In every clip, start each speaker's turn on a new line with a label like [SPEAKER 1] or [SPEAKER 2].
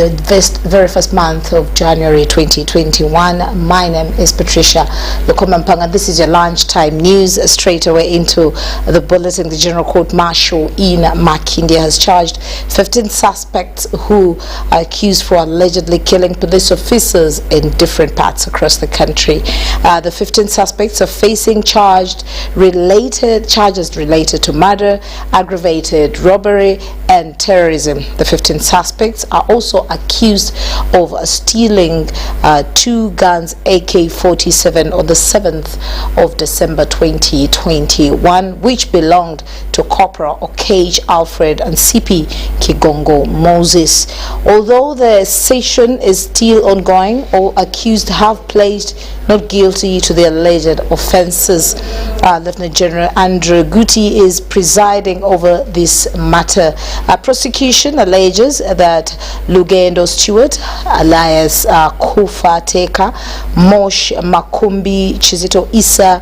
[SPEAKER 1] This very first month of January 2021. My name is Patricia Lokomampanga. This is your lunchtime news. Straight away into the bulletin. The General Court Marshal in Makindye has charged 15 suspects who are accused for allegedly killing police officers in different parts across the country. The 15 suspects are facing charges related to murder, aggravated robbery, and terrorism. The 15 suspects are also accused of stealing 2 guns AK-47 on the 7th of December 2021, which belonged to Corporal Okage Alfred and CP Kigongo Moses. Although the session is still ongoing, all accused have pledged not guilty to the alleged offences. Lieutenant General Andrew Guti is presiding over this matter. Prosecution alleges that Lugendo Stewart, alias Kufa Teka, Mosh Makumbi, Chizito Isa,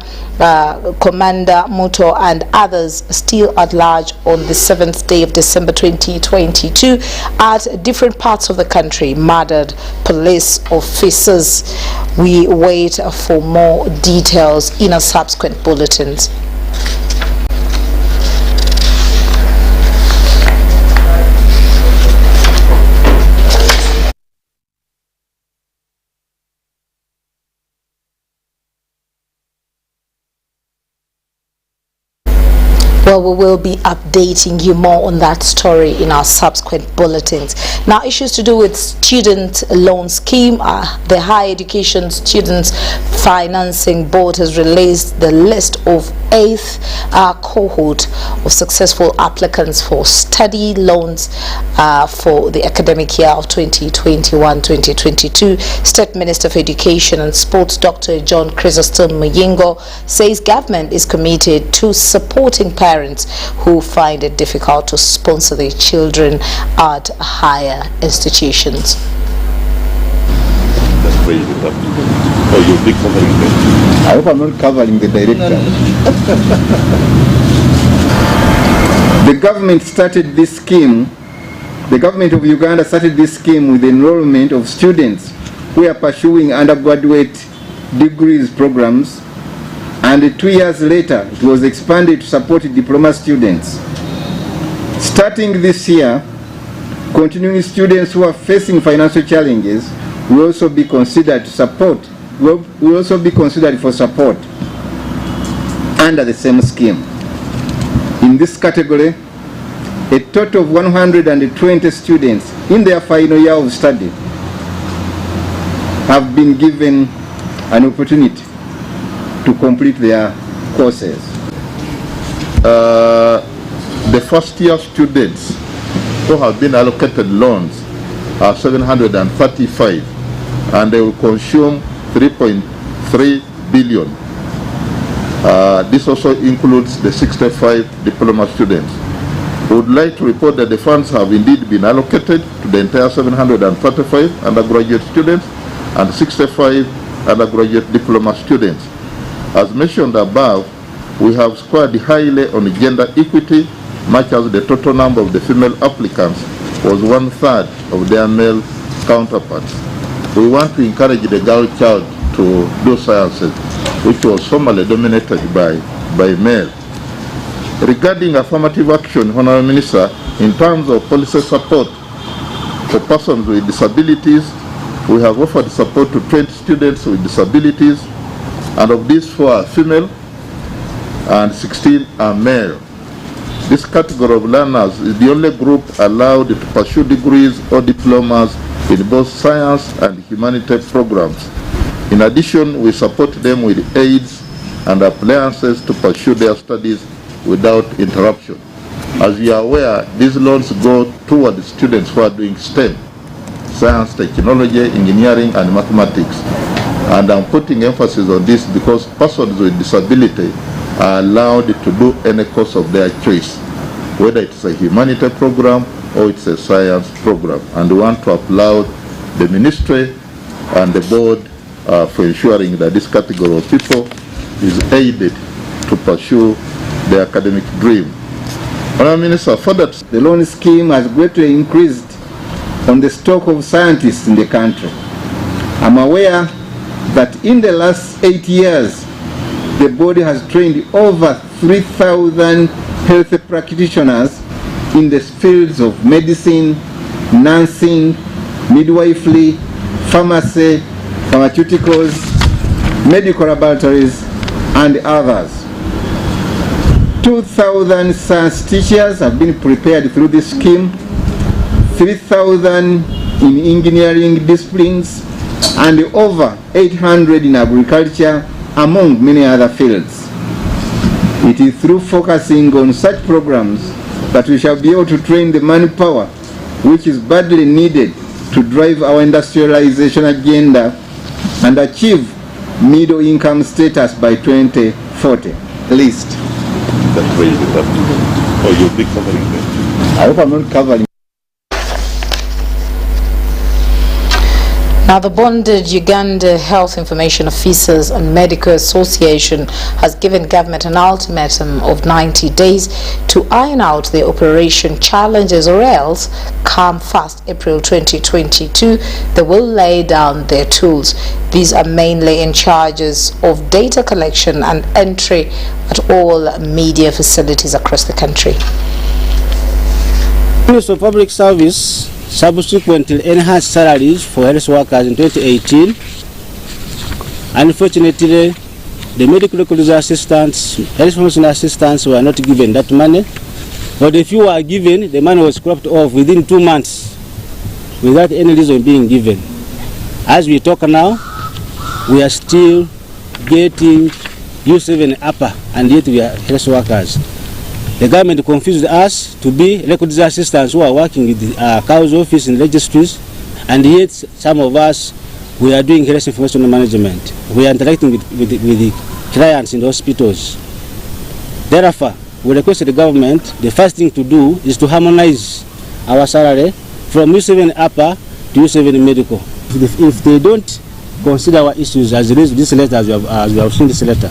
[SPEAKER 1] Commander Muto, and others still at large on the 7th day of December 2022 at different parts of the country murdered police officers. We wait for more details in our subsequent bulletins. Well, we will be updating you more on that story in our subsequent bulletins. Now, issues to do with student loan scheme. The Higher Education Students Financing Board has released the list of 8th cohort of successful applicants for study loans for the academic year of 2021-2022. State Minister of Education and Sports, Dr. John Chrysostom Muyingo, says government is committed to supporting parents who find it difficult to sponsor their children at higher institutions.
[SPEAKER 2] Oh, you'll be covering them.
[SPEAKER 3] I hope I'm not covering the director. The government started this scheme. The government of Uganda started this scheme with the enrollment of students who are pursuing undergraduate degrees programs, and 2 years later it was expanded to support diploma students. Starting this year, continuing students who are facing financial challenges will also be considered for support under the same scheme. In this category, a total of 120 students in their final year of study have been given an opportunity to complete their courses.
[SPEAKER 2] The first year students who have been allocated loans are 735, and they will consume 3.3 billion. This also includes the 65 diploma students. We would like to report that the funds have indeed been allocated to the entire 735 undergraduate students and 65 undergraduate diploma students. As mentioned above, we have scored highly on gender equity, much as the total number of the female applicants was 1/3 of their male counterparts. We want to encourage the girl child to do sciences, which was formerly dominated by male. Regarding affirmative action, Honorable Minister, in terms of policy support for persons with disabilities, we have offered support to 20 students with disabilities, and of these 4 are female and 16 are male. This category of learners is the only group allowed to pursue degrees or diplomas in both science and humanities programs. In addition, we support them with aids and appliances to pursue their studies without interruption. As you are aware, these loans go toward students who are doing STEM, science, technology, engineering, and mathematics. And I'm putting emphasis on this because persons with disability are allowed to do any course of their choice, whether it's a humanities program or it's a science program. And we want to applaud the ministry and the board for ensuring that this category of people is aided to pursue their academic dream. Honourable Minister, further,
[SPEAKER 3] the loan scheme has greatly increased on the stock of scientists in the country. I'm aware that in the last 8 years, the body has trained over 3,000 health practitioners in the fields of medicine, nursing, midwifery, pharmacy, pharmaceuticals, medical laboratories, and others. 2,000 science teachers have been prepared through this scheme, 3,000 in engineering disciplines, and over 800 in agriculture, among many other fields. It is through focusing on such programs that we shall be able to train the manpower which is badly needed to drive our industrialization agenda and achieve middle income status by 2040, at least.
[SPEAKER 2] That's where you get up to. Or you'll be covering that.
[SPEAKER 3] I hope I'm not covering.
[SPEAKER 1] Now, the bonded Uganda Health Information Officers and Medical Association has given government an ultimatum of 90 days to iron out the operation challenges, or else, come 1st April 2022, they will lay down their tools. These are mainly in charges of data collection and entry at all media facilities across the country.
[SPEAKER 4] Ministry of Public Service subsequently enhanced salaries for health workers in 2018. Unfortunately, the medical records assistants, health information assistants were not given that money. But if you were given, the money was cropped off within 2 months without any reason being given. As we talk now, we are still getting U7 upper, and yet we are health workers. The government confused us to be records assistants who are working with the COW's office in registries, and yet some of us, we are doing health information management. We are interacting with the clients in the hospitals. Therefore, we request the government, the first thing to do is to harmonize our salary from U7 upper to U7 medical. If they don't consider our issues as raised this letter, as we have seen this letter,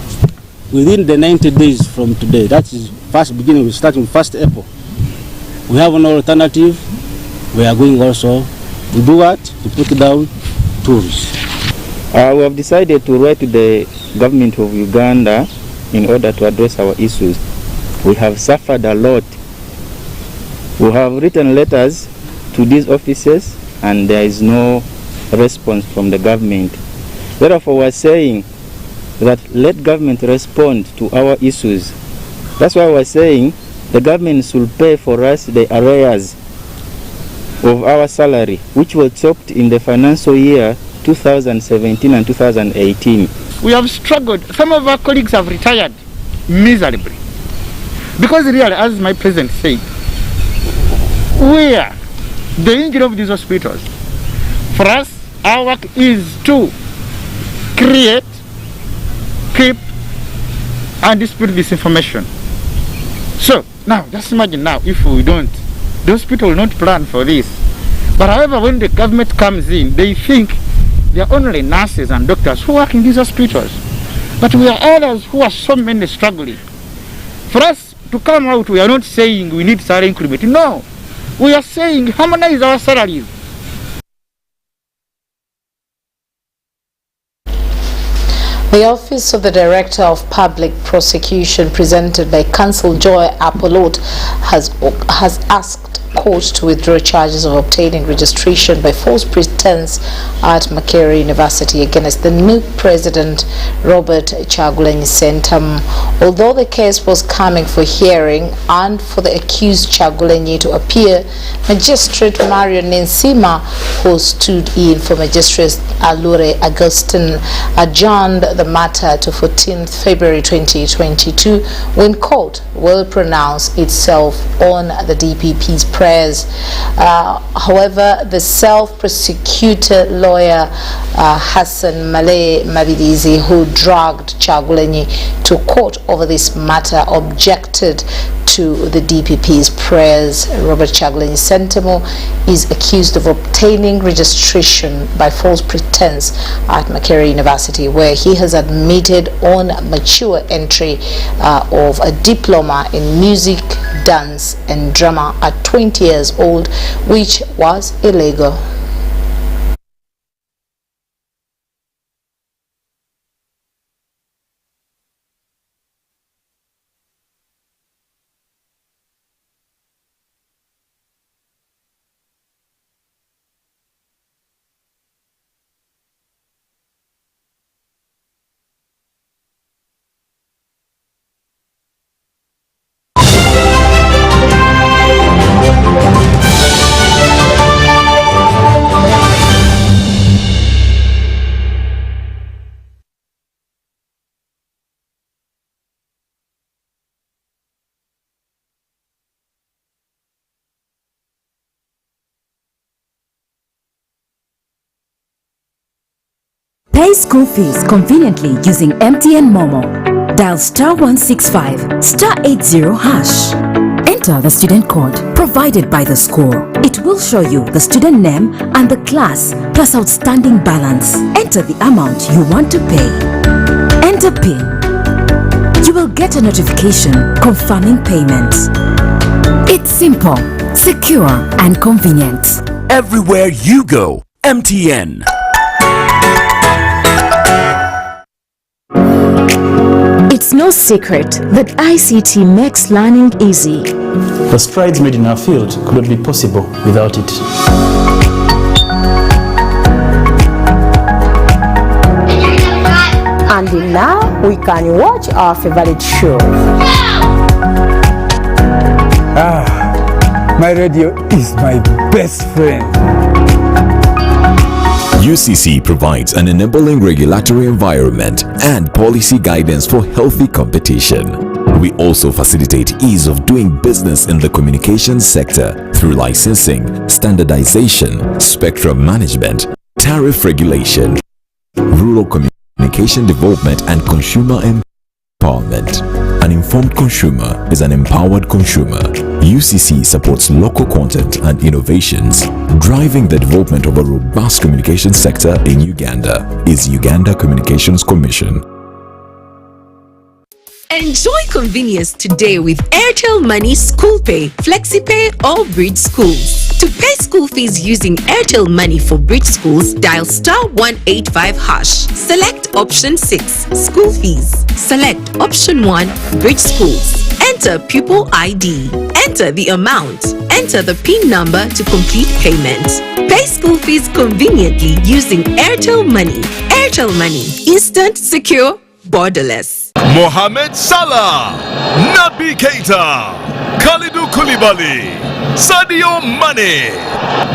[SPEAKER 4] within the 90 days from today, that is first beginning, we start with 1st April. We have no alternative. We are going also to do what? To put down tools.
[SPEAKER 5] We have decided to write to the government of Uganda in order to address our issues. We have suffered a lot. We have written letters to these offices and there is no response from the government. Therefore, we are saying that let government respond to our issues. That's why we're saying the government should pay for us the arrears of our salary, which was chopped in the financial year 2017 and 2018.
[SPEAKER 6] We have struggled. Some of our colleagues have retired miserably. Because really, as my president said, we are the engine of these hospitals. For us, our work is to create, keep, and distribute this information. So, now, just imagine now, if we don't, those people will not plan for this. But however, when the government comes in, they think they are only nurses and doctors who work in these hospitals. But we are others who are so many struggling. For us to come out, we are not saying we need salary increment. No, we are saying harmonize our salaries.
[SPEAKER 1] The Office of the Director of Public Prosecution, presented by Counsel Joy Apolot, has asked court to withdraw charges of obtaining registration by false pretense at Makerere University against the new president, Robert Kyagulanyi Ssentamu. Although the case was coming for hearing and for the accused Kyagulanyi to appear, Magistrate Mario Nensima, who stood in for Magistrate Alure Augustine, adjourned the matter to 14th February 2022, when court will pronounce itself on the DPP's prayers. However, the self-prosecuted lawyer Hassan Male Mabidizi, who dragged Kyagulanyi to court over this matter, objected to the DPP's prayers. Robert Kyagulanyi Ssentamu is accused of obtaining registration by false pretense at Makerere University, where he has admitted on mature entry of a diploma in music, dance and drama at 20 20 years old, which was illegal.
[SPEAKER 7] Pay school fees conveniently using MTN Momo. Dial *165 *80 hash. Enter the student code provided by the school. It will show you the student name and the class plus outstanding balance. Enter the amount you want to pay. Enter PIN. You will get a notification confirming payment. It's simple, secure and convenient.
[SPEAKER 8] Everywhere you go, MTN.
[SPEAKER 7] It's no secret that ICT makes learning easy.
[SPEAKER 9] The strides made in our field could not be possible without it.
[SPEAKER 10] And now we can watch our favorite show.
[SPEAKER 11] My radio is my best friend.
[SPEAKER 12] UCC provides an enabling regulatory environment and policy guidance for healthy competition. We also facilitate ease of doing business in the communications sector through licensing, standardization, spectrum management, tariff regulation, rural communication development, and consumer empowerment. An informed consumer is an empowered consumer. UCC supports local content and innovations. Driving the development of a robust communication sector in Uganda is Uganda Communications Commission.
[SPEAKER 13] Enjoy convenience today with Airtel Money School Pay, FlexiPay or Bridge Schools. To pay school fees using Airtel Money for Bridge Schools, dial *185 hash. Select option 6, School Fees. Select option 1, Bridge Schools. Enter pupil ID. Enter the amount. Enter the PIN number to complete payment. Pay school fees conveniently using Airtel Money. Airtel Money. Instant, secure, borderless.
[SPEAKER 14] Mohamed Salah, Naby Keita, Kalidou Koulibaly, Sadio Mane,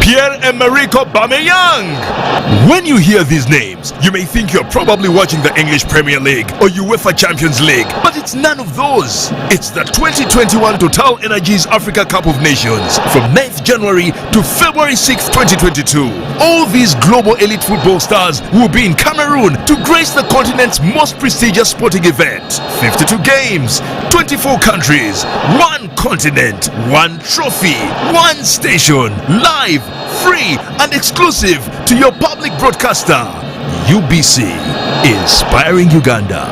[SPEAKER 14] Pierre-Emerick Aubameyang. When you hear these names, you may think you're probably watching the English Premier League or UEFA Champions League, but it's none of those. It's the 2021 Total Energies Africa Cup of Nations from 9th January to February 6, 2022. All these global elite football stars will be in Cameroon to grace the continent's most prestigious sporting event. 52 games, 24 countries, 1 continent, 1 trophy, 1 station, live, free and exclusive to your public broadcaster. UBC, inspiring Uganda.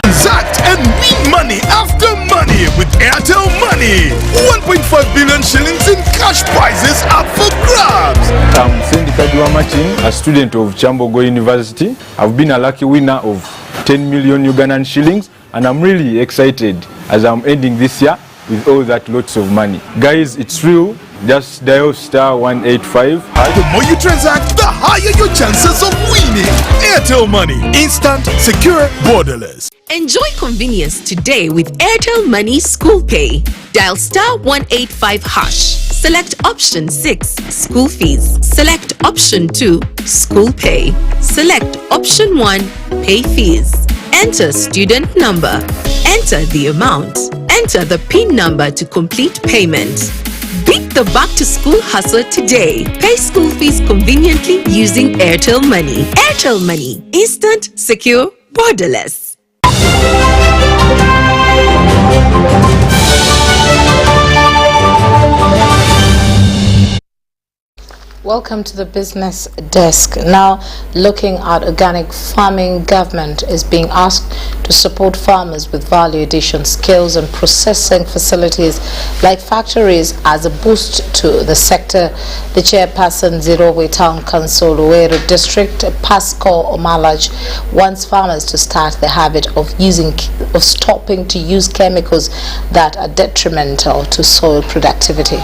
[SPEAKER 15] Transact and win money after money with Airtel Money. 1.5 billion shillings in cash prizes up for grabs.
[SPEAKER 11] I'm Sendi Kadiwa Machin, a student of Chambogo University. I've been a lucky winner of 10 million Ugandan shillings, and I'm really excited as I'm ending this year with all that lots of money. Guys, it's real. Just dial *185.
[SPEAKER 15] The more you transact, the higher your chances of winning. Airtel Money. Instant, secure, borderless.
[SPEAKER 13] Enjoy convenience today with Airtel Money School Pay. Dial *185 hash. Select option 6, School Fees. Select option 2, School Pay. Select option 1, Pay Fees. Enter student number. Enter the amount. Enter the PIN number to complete payment. Beat the back-to-school hustle today. Pay school fees conveniently using Airtel Money. Airtel Money. Instant, secure, borderless.
[SPEAKER 1] Welcome to the business desk. Now, looking at organic farming, government is being asked to support farmers with value addition skills and processing facilities like factories as a boost to the sector. The chairperson, Zirowe Town Council, Luwero District, Pascal Omalaj, wants farmers to start the habit of stopping to use chemicals that are detrimental to soil productivity.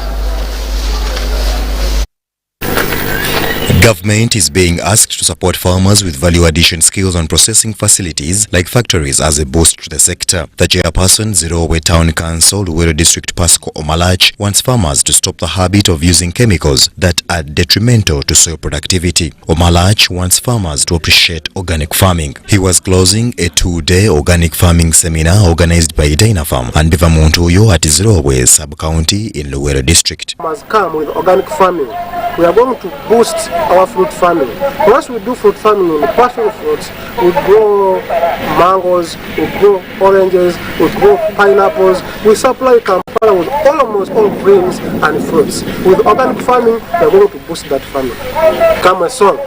[SPEAKER 16] Government is being asked to support farmers with value addition skills on processing facilities like factories as a boost to the sector. The chairperson, Zirowe Town Council, Luwero District, Pascal Omalach, wants farmers to stop the habit of using chemicals that are detrimental to soil productivity. Omalach wants farmers to appreciate organic farming. He was closing a 2-day organic farming seminar organized by Dynafam and Bivamuntuyo at Zirowe sub-county in Luwero District.
[SPEAKER 17] Farmers come with organic farming. We are going to boost our fruit farming. Once we do fruit farming in the passion fruits, we grow mangoes, we grow oranges, we grow pineapples. We supply Kampala with almost all grains and fruits. With organic farming, we are going to boost that farming. Come a song.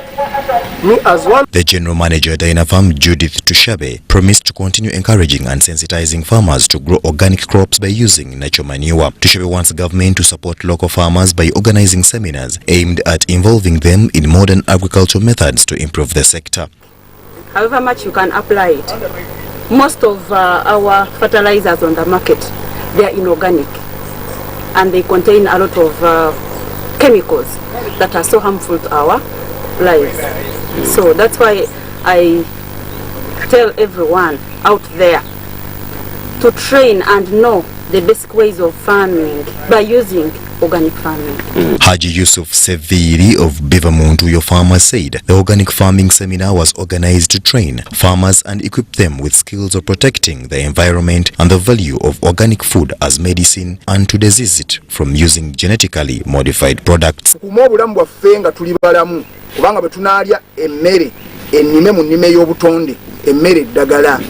[SPEAKER 17] Me as one.
[SPEAKER 16] The General Manager Dynafam, Judith Tushabe, promised to continue encouraging and sensitizing farmers to grow organic crops by using natural manure. Tushabe wants government to support local farmers by organizing seminars aimed at involving them in modern agricultural methods to improve the sector.
[SPEAKER 18] However much you can apply it, most of our fertilizers on the market, they are inorganic and they contain a lot of chemicals that are so harmful to our lives. So that's why I tell everyone out there to train and know the basic ways of farming by using organic farming.
[SPEAKER 16] Haji Yusuf Seviri of Bivamuntuyo Farmers said the organic farming seminar was organized to train farmers and equip them with skills of protecting the environment and the value of organic food as medicine and to disease it from using genetically modified products.
[SPEAKER 19] Kubanga betunalya emmere ennime mu nnime y'obutonde emmere eddagala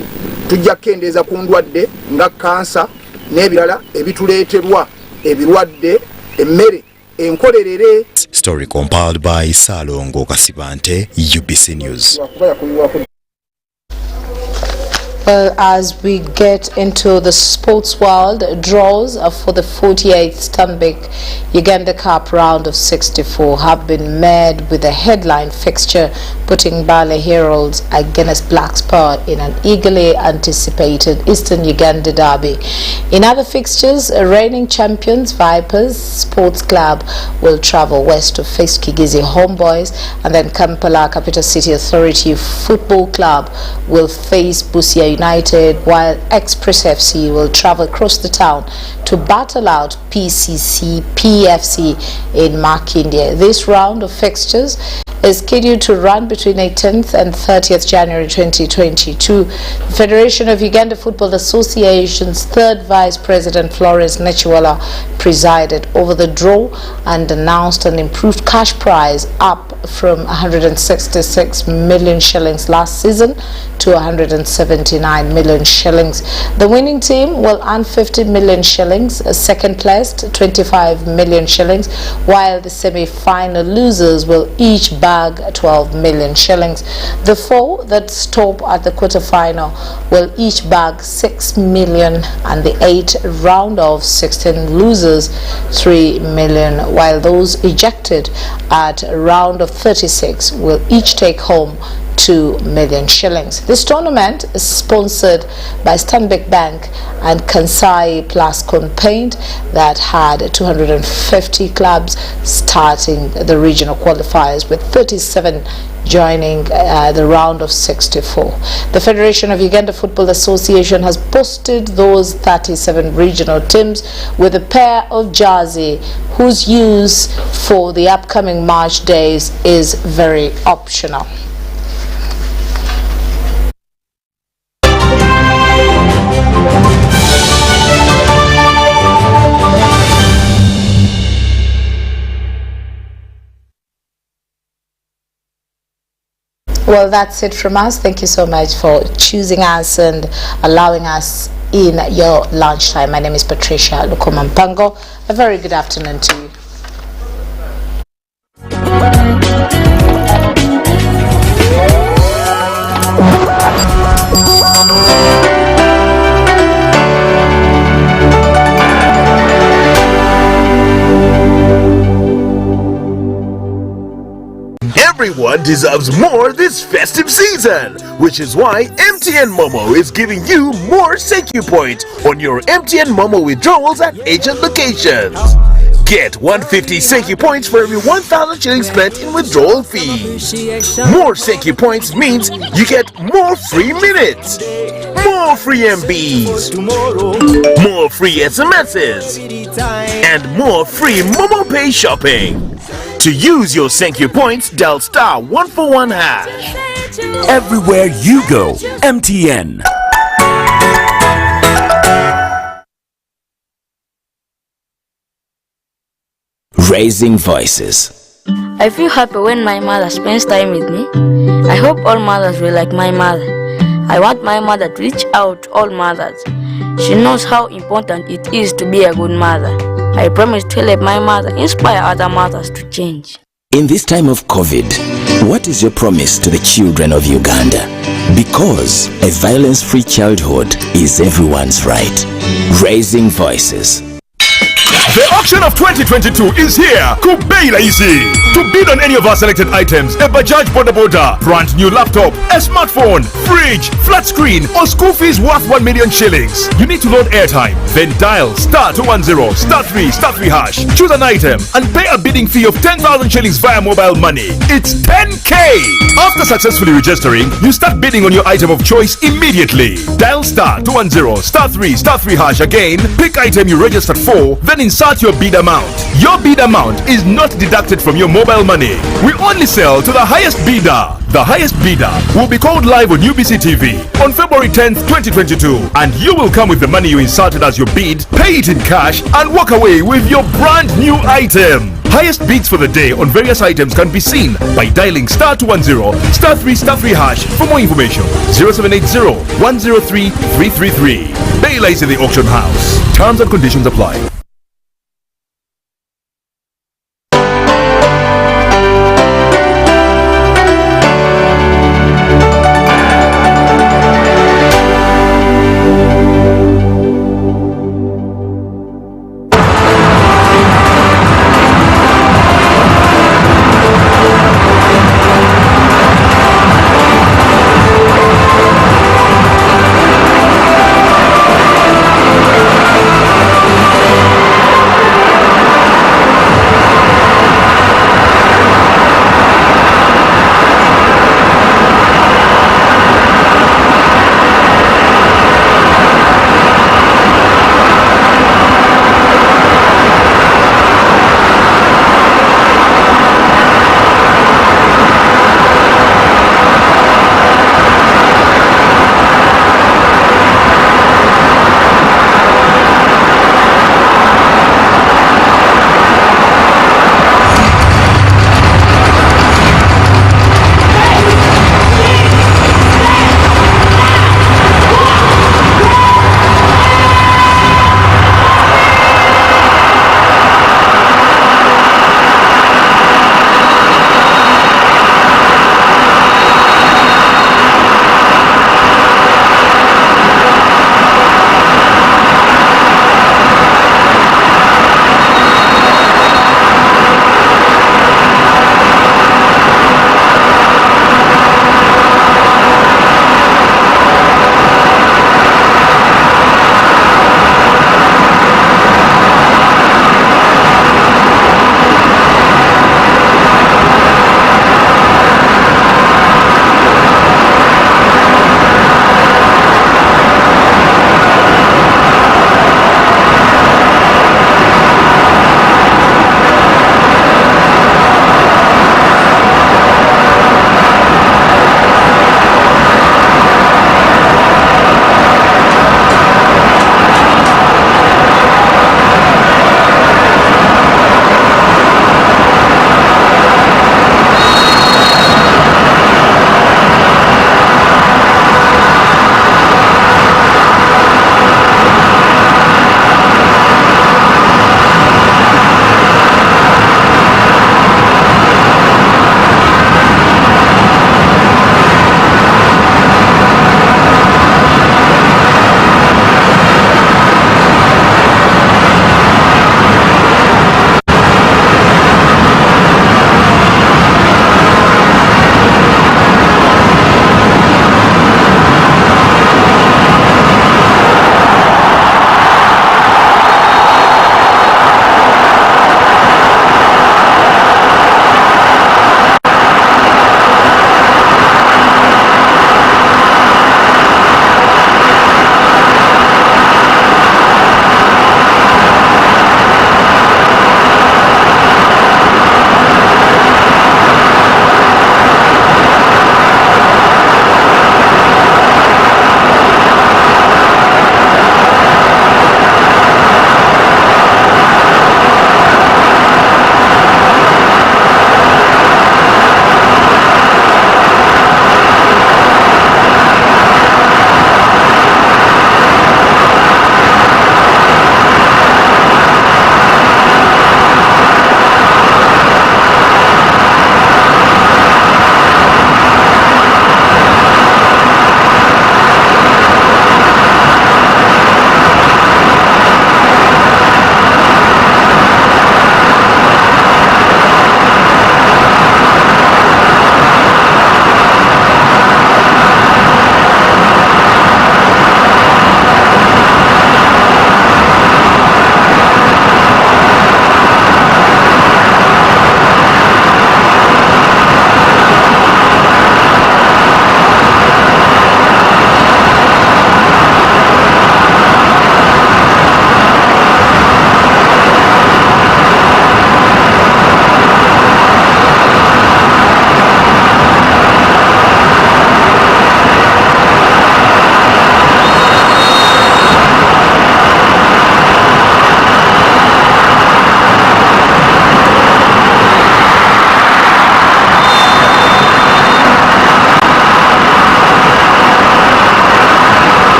[SPEAKER 19] tujja kukendeeza ku ndwadde nga kansa n'ebirala ebituleeterwa ebirwadde emmere enkolerere.
[SPEAKER 16] Story compiled by Salongo Kasibante, UBC News.
[SPEAKER 1] Well, as we get into the sports world, draws for the 48th Stanbic Uganda Cup round of 64 have been made with a headline fixture putting Bale Heralds against Black Spur in an eagerly anticipated Eastern Uganda derby. In other fixtures, reigning champions Vipers Sports Club will travel west to face Kigizi Homeboys, and then Kampala Capital City Authority Football Club will face Busia United, while Express FC will travel across the town to battle out PFC in Makindye. This round of fixtures is scheduled to run between 18th and 30th January 2022. The Federation of Uganda Football Association's third Vice President Florence Nechiwala presided over the draw and announced an improved cash prize up from 166 million shillings last season to 179 million shillings. The winning team will earn 50 million shillings, second placed 25 million shillings, while the semi-final losers will each bag 12 million shillings. The four that stop at the quarter-final will each bag 6 million, and the 8 round of 16 losers 3 million, while those ejected at round of 36 will each take home 2 million shillings. This tournament is sponsored by Stanbic Bank and Kansai Plus Paint that had 250 clubs starting the regional qualifiers, with 37 joining the round of 64. The Federation of Uganda Football Association has boosted those 37 regional teams with a pair of jersey whose use for the upcoming March days is very optional. Well, that's it from us. Thank you so much for choosing us and allowing us in your lunchtime. My name is Patricia Lukomampango. A very good afternoon to you.
[SPEAKER 14] Everyone deserves more this festive season, which is why MTN Momo is giving you more thank you points on your MTN Momo withdrawals at agent locations. Get 150 thank you points for every 1,000 shillings spent in withdrawal fees. More thank you points means you get more free minutes, more free MBs, more free SMSs, and more free Momo Pay shopping. To use your thank you points, dial *141#.
[SPEAKER 8] Everywhere you go, MTN.
[SPEAKER 20] Raising voices.
[SPEAKER 21] I feel happy when my mother spends time with me. I hope all mothers will like my mother. I want my mother to reach out to all mothers. She knows how important it is to be a good mother. I promise to help my mother inspire other mothers to change.
[SPEAKER 20] In this time of COVID, what is your promise to the children of Uganda? Because a violence-free childhood is everyone's right. Raising voices.
[SPEAKER 14] The auction of 2022 is here. Kubeila easy. To bid on any of our selected items, a Bajaj Boda, brand new laptop, a smartphone, fridge, flat screen, or school fees worth 1 million shillings. You need to load airtime, then dial *210 *3 *3#. Choose an item and pay a bidding fee of 10,000 shillings via mobile money. It's 10K. After successfully registering, you start bidding on your item of choice immediately. Dial *210 *3 *3# again. Pick item you registered for, then insert your bid amount. Your bid amount is not deducted from your mobile money. We only sell to the highest bidder. The highest bidder will be called live on UBC TV on February 10th, 2022, and you will come with the money you inserted as your bid, pay it in cash, and walk away with your brand new item. Highest bids for the day on various items can be seen by dialing *210 *3 *3#. For more information, 0780 103 333. Baila is in the auction house. Terms and conditions apply.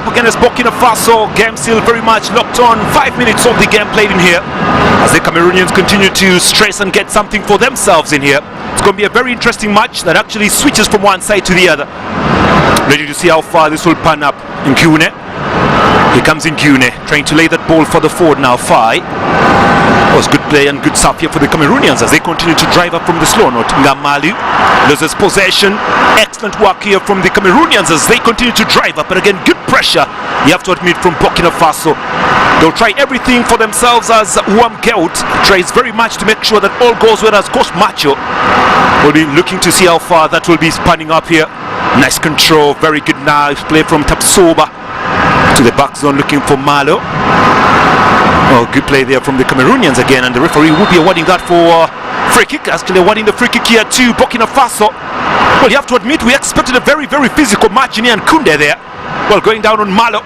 [SPEAKER 2] against Burkina Faso. Game still very much locked on. 5 minutes of the game played in here as the Cameroonians continue to stress and get something for themselves in here. It's going to be a very interesting match that actually switches from one side to the other. Ready to see how far this will pan up. In Nkune. Here comes Nkune, trying to lay that ball for the forward now. Fai. Was good play and good stuff here for the Cameroonians as they continue to drive up from the slow note. Ngamalu loses possession. Excellent work here from the Cameroonians as they continue to drive up. But again, good pressure, you have to admit, from Burkina Faso. They'll try everything for themselves as Wamgelt tries very much to make sure that all goes well as Coach Macho will be looking to see how far that will be spanning up here. Nice control, very good nice play from Tapsoba to the back zone looking for Malo. Oh, good play there from the Cameroonians again, and the referee will be awarding that for free kick, actually awarding the free kick here to Burkina Faso. Well, you have to admit, we expected a very, very physical match in here, and Kunde there, well, going down on Malo,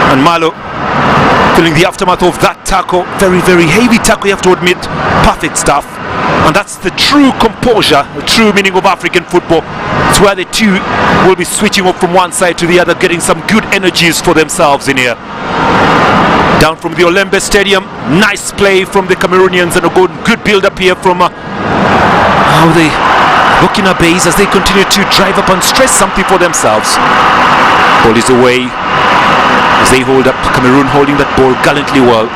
[SPEAKER 2] and Malo feeling the aftermath of that tackle. Very, very heavy tackle, you have to admit. Perfect stuff. And that's the true composure, the true meaning of African football. It's where the two will be switching up from one side to the other, getting some good energies for themselves in here. Down from the Olembe Stadium, nice play from the Cameroonians and a good build-up here from the Burkina Faso as they continue to drive up and stress something for themselves. Ball is away as they hold up, Cameroon holding that ball gallantly well.